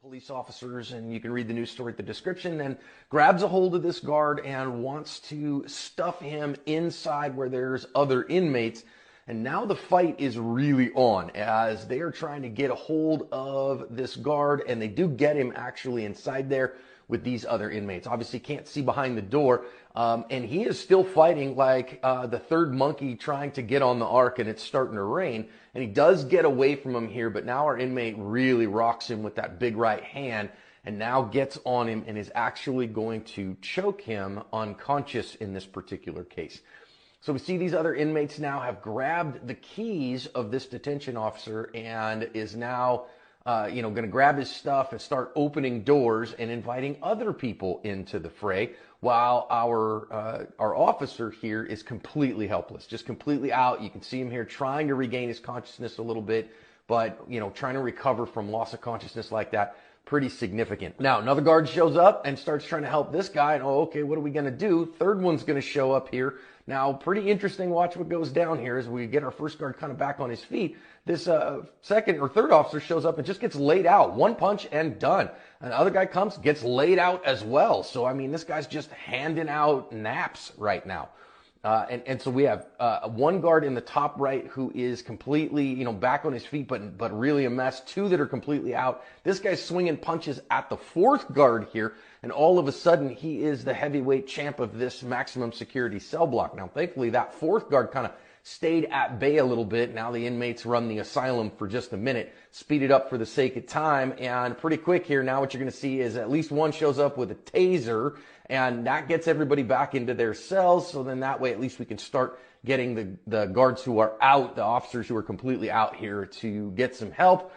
police officers, and you can read the news story at the description, and grabs a hold of this guard and wants to stuff him inside where there's other inmates. And now the fight is really on as they are trying to get a hold of this guard, and they do get him actually inside there with these other inmates. Obviously can't see behind the door, and he is still fighting like the third monkey trying to get on the ark, and it's starting to rain. And he does get away from him here, but now our inmate really rocks him with that big right hand and now gets on him and is actually going to choke him unconscious in this particular case. So we see these other inmates now have grabbed the keys of this detention officer and is now going to grab his stuff and start opening doors and inviting other people into the fray, while our officer here is completely helpless, just completely out. You can see him here trying to regain his consciousness a little bit, but trying to recover from loss of consciousness like that, pretty significant. Now another guard shows up and starts trying to help this guy, and okay, what are we going to do? Third one's going to show up here. Now, pretty interesting. Watch what goes down here as we get our first guard kind of back on his feet. This second or third officer shows up and just gets laid out. One punch and done. Another guy comes, gets laid out as well. So, I mean, this guy's just handing out naps right now. And so we have one guard in the top right who is completely, back on his feet, but really a mess. Two that are completely out. This guy's swinging punches at the fourth guard here, and all of a sudden he is the heavyweight champ of this maximum security cell block. Now, thankfully, that fourth guard kind of stayed at bay a little bit. Now the inmates run the asylum for just a minute, speed it up for the sake of time, and pretty quick here. Now what you're going to see is at least one shows up with a taser, and that gets everybody back into their cells. So then that way at least we can start getting the guards who are out, the officers who are completely out here, to get some help.